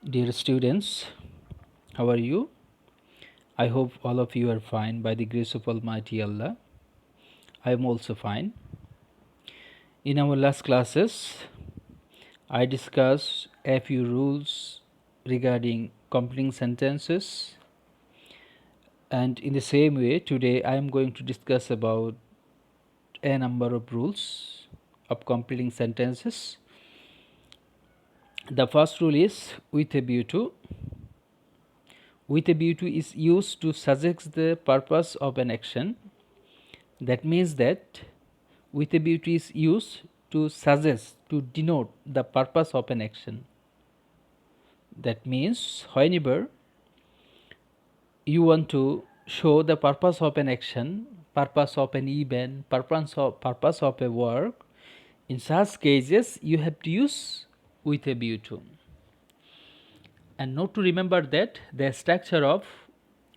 Dear students, how are you? I hope all of you are fine by the grace of Almighty Allah. I am also fine. In our last classes, I discussed a few rules regarding completing sentences, and in the same way, today I am going to discuss about a number of rules of completing sentences. The first rule is with a view to. With a view to is used to suggest the purpose of an action. That means that with a view to is used to suggest, to denote the purpose of an action. That means whenever you want to show the purpose of an action, purpose of an event, purpose of a work, in such cases you have to use with a view to. And note to remember that the structure of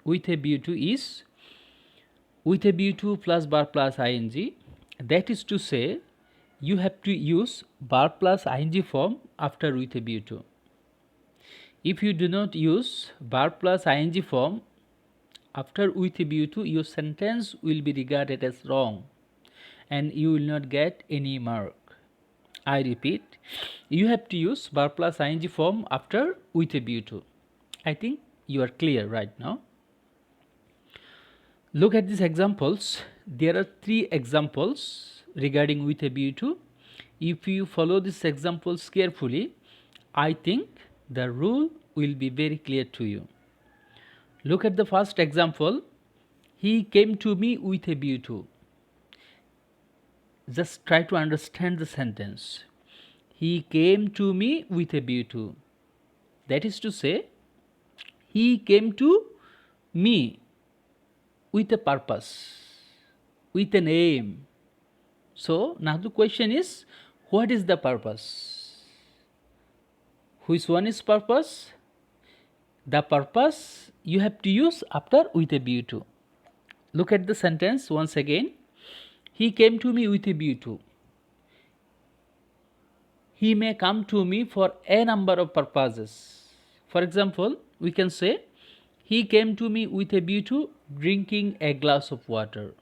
with a view to is with a view to plus verb plus ing. That is to say, you have to use verb plus ing form after with a view to. If you do not use verb plus ing form after with a view to, your sentence will be regarded as wrong and you will not get any mark. I repeat, you have to use verb plus ing form after with a view to. I think you are clear right now. Look at these examples. There are 3 examples regarding with a view to. If you follow these examples carefully, I think the rule will be very clear to you. Look at the first example. He came to me with a view to. Just try to understand the sentence. He came to me with a view to. That is to say, he came to me with a purpose, with an aim. So now the question is, what is the purpose? Which one is purpose? The purpose you have to use after with a view to. Look at the sentence once again. He came to me with a view to. He may come to me for a number of purposes. For example, we can say, he came to me with a view to drinking a glass of water.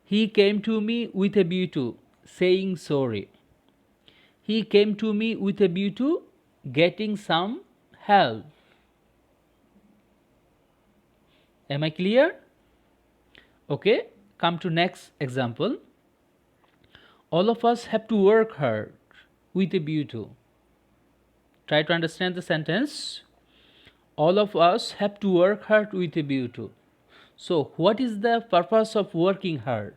He came to me with a view to saying sorry. He came to me with a view to getting some help. Am I clear? Okay, come to next example. All of us have to work hard with a view to. Try to understand the sentence. All of us have to work hard with a view to. So, what is the purpose of working hard?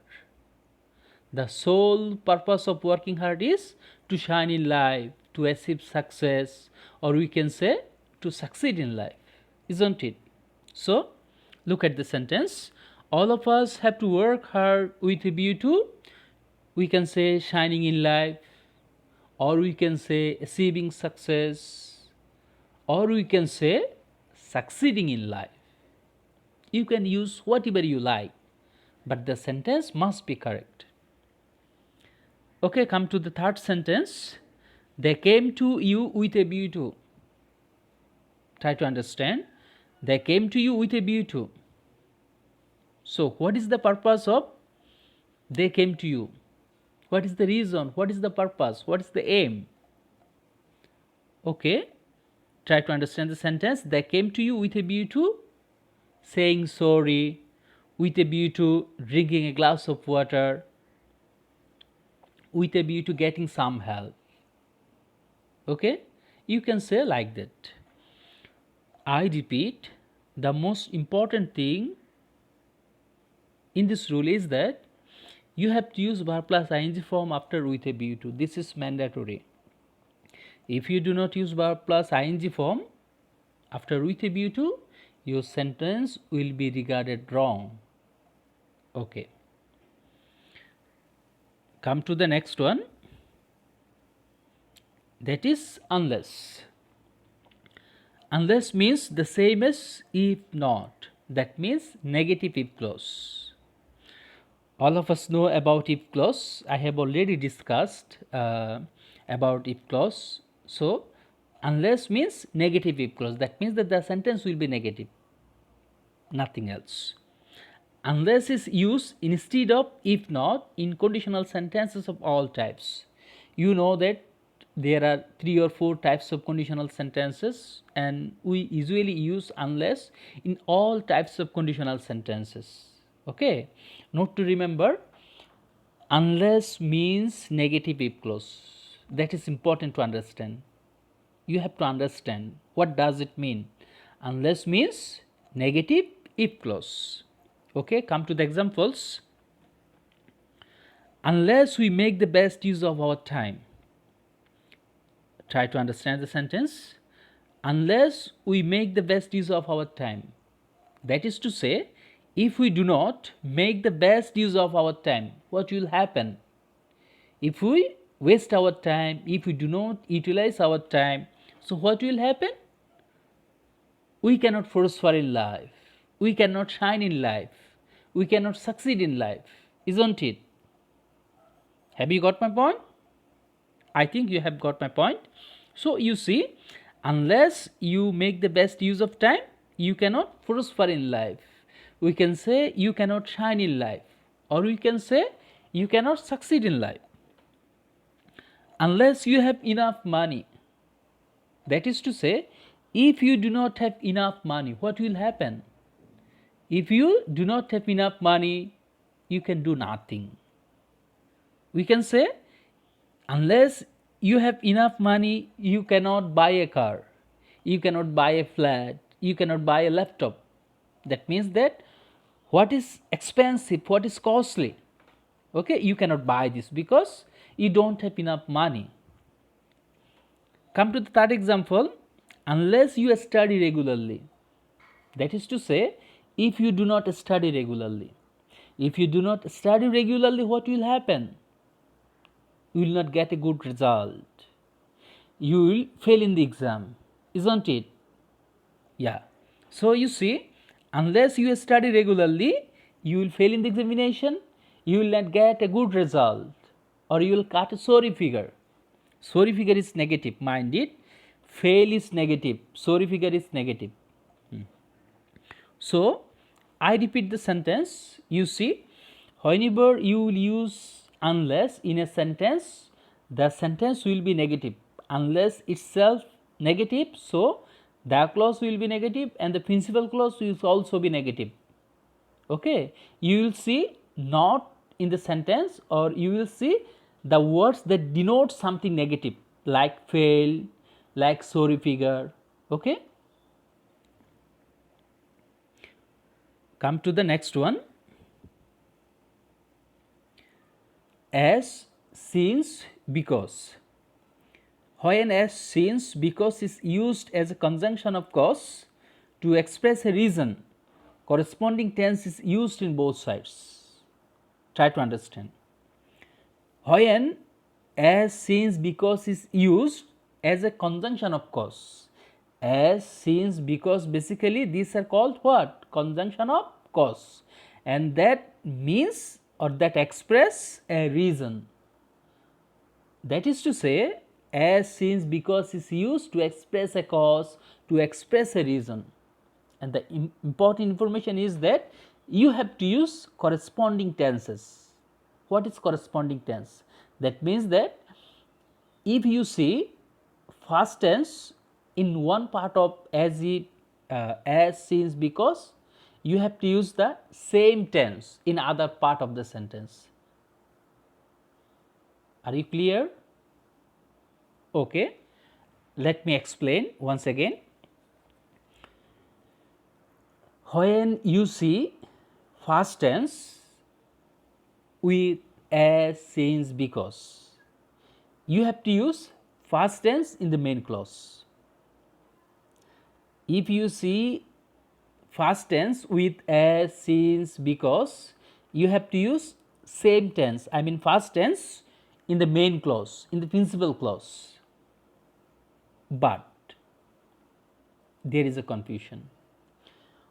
The sole purpose of working hard is to shine in life, to achieve success, or we can say to succeed in life, isn't it? So, look at the sentence. All of us have to work hard with a view to, we can say, shining in life, or we can say achieving success, or we can say succeeding in life. You can use whatever you like, but the sentence must be correct. Okay, come to the third sentence. They came to you with a view to. Try to understand. They came to you with a view to. So, what is the purpose of they came to you? What is the reason? What is the purpose? What is the aim? Okay, try to understand the sentence. They came to you with a view to saying sorry, with a view to drinking a glass of water, with a view to getting some help. Okay, you can say like that. I repeat, the most important thing in this rule is that you have to use verb plus ing form after with a view to. This is mandatory. If you do not use verb plus ing form after with a view to, your sentence will be regarded wrong. Okay. Come to the next one. That is unless. Unless means the same as if not. That means negative if clause. All of us know about if clause. I have already discussed about if clause. So, Unless means negative if clause. That means that the sentence will be negative, nothing else. Unless is used instead of if not in conditional sentences of all types. You know that there are 3 or 4 types of conditional sentences, and we usually use unless in all types of conditional sentences. Okay, note to remember, unless means negative if clause. That is important to understand. You have to understand what does it mean. Unless means negative if clause. Okay, come to the examples. Unless we make the best use of our time. Try to understand the sentence. Unless we make the best use of our time. That is to say, if we do not make the best use of our time, what will happen? If we waste our time, if we do not utilize our time, so what will happen? We cannot prosper in life. We cannot shine in life. We cannot succeed in life, isn't it? Have you got my point? I think you have got my point. So you see, unless you make the best use of time, you cannot prosper in life. We can say you cannot shine in life, or we can say you cannot succeed in life. Unless you have enough money. That is to say, if you do not have enough money, what will happen? If you do not have enough money, you can do nothing. We can say, unless you have enough money, you cannot buy a car, you cannot buy a flat, you cannot buy a laptop. That means that what is expensive, what is costly, okay, you cannot buy this because you don't have enough money. Come to the third example. Unless you study regularly. That is to say, if you do not study regularly. If you do not study regularly, what will happen? You will not get a good result. You will fail in the exam, isn't it? Yeah. So you see, unless you study regularly, you will fail in the examination, you will not get a good result, or you will cut a sorry figure. Sorry figure is negative, mind it. Fail is negative, sorry figure is negative. So I repeat the sentence. You see, whenever you will use unless in a sentence, the sentence will be negative. Unless itself negative, so the clause will be negative and the principal clause will also be negative. Okay, you will see not in the sentence, or you will see the words that denote something negative, like fail, like sorry figure. Okay, come to the next one. As, since, because. When as, since, because is used as a conjunction of cause to express a reason, corresponding tense is used in both sides. Try to understand. When as, since, because is used as a conjunction of cause. As, since, because, basically these are called what? Conjunction of cause, and that means or that express a reason. That is to say, as, since, because is used to express a cause, to express a reason. And the important information is that you have to use corresponding tenses. What is corresponding tense? That means that if you see first tense in one part of as, since, because, you have to use the same tense in other part of the sentence. Are you clear? Okay, let me explain once again. When you see first tense with as, since, because, you have to use first tense in the main clause. If you see first tense with as, since, because, you have to use same tense, I mean first tense, in the main clause, in the principal clause. But there is a confusion.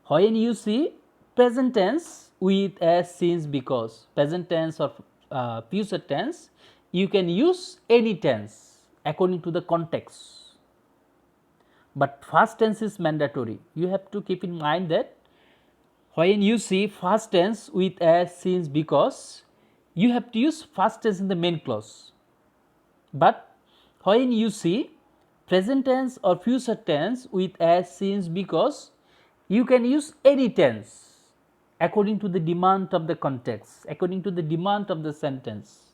When you see present tense with as, since, because, present tense or future tense, you can use any tense according to the context. but past tense is mandatory. You have to keep in mind that when you see past tense with as, since, because, you have to use past tense in the main clause. But when you see present tense or future tense with as, since, because, you can use any tense according to the demand of the context, according to the demand of the sentence.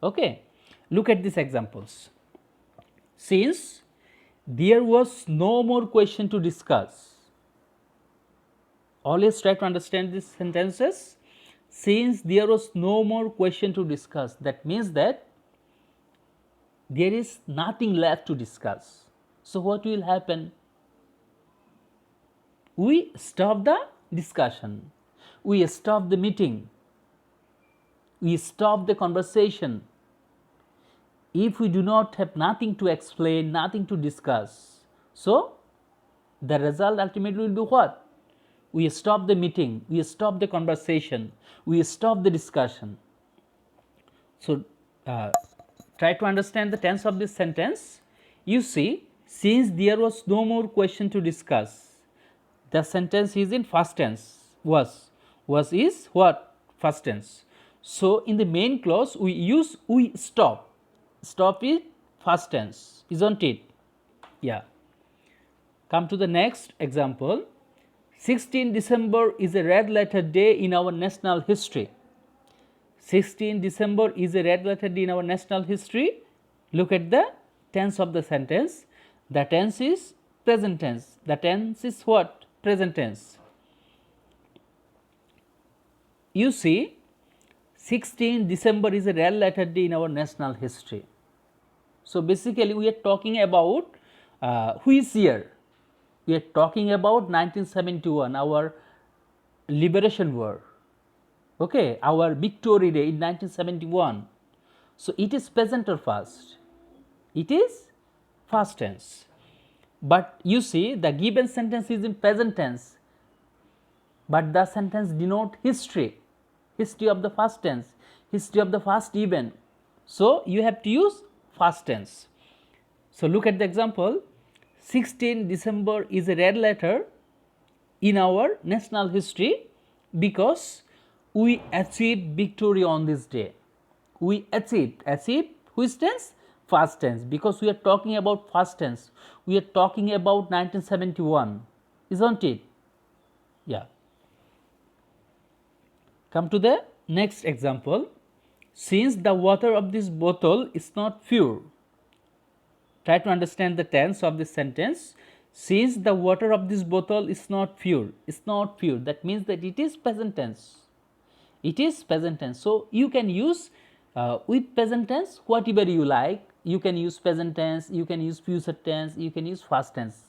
Okay, look at these examples. Since there was no more question to discuss. Always try to understand these sentences. Since there was no more question to discuss, that means that there is nothing left to discuss. So, what will happen? We stop the discussion, we stop the meeting, we stop the conversation. If we do not have nothing to explain, nothing to discuss, so the result ultimately will be what? We stop the meeting, we stop the conversation, we stop the discussion. So, try to understand the tense of this sentence. You see, since there was no more question to discuss, the sentence is in past tense. Was is what? Past tense. So, in the main clause we use we stop. Stop is past tense, isn't it? Yeah. Come to the next example. 16 December is a red letter day in our national history. 16 December is a red letter day in our national history. Look at the tense of the sentence. The tense is present tense. The tense is what? Present tense. You see, 16 December is a red letter day in our national history. So, basically we are talking about which year? We are talking about 1971, our liberation war. Okay, our victory day in 1971. So, it is present or past? It is past tense. But you see, the given sentence is in present tense, but the sentence denote history, history of the past tense, history of the past event. So, you have to use past tense. So, look at the example. 16 December is a red letter in our national history because we achieved victory on this day. We achieved which tense? Past tense, because we are talking about past tense. We are talking about 1971, isn't it? Yeah. Come to the next example. Since the water of this bottle is not pure. Try to understand the tense of this sentence. Since the water of this bottle is not pure, that means that it is present tense. It is present tense. So, you can use with present tense whatever you like. You can use present tense, you can use future tense, you can use past tense.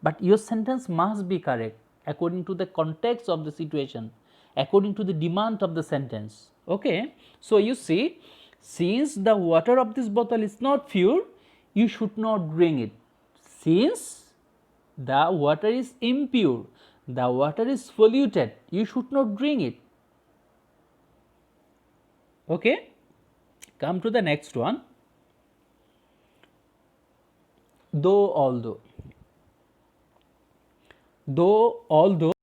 But your sentence must be correct according to the context of the situation, according to the demand of the sentence. Okay. So, you see, since the water of this bottle is not pure, you should not drink it. Since the water is impure, the water is polluted, you should not drink it. Okay. Come to the next one. Though, although. Though, although.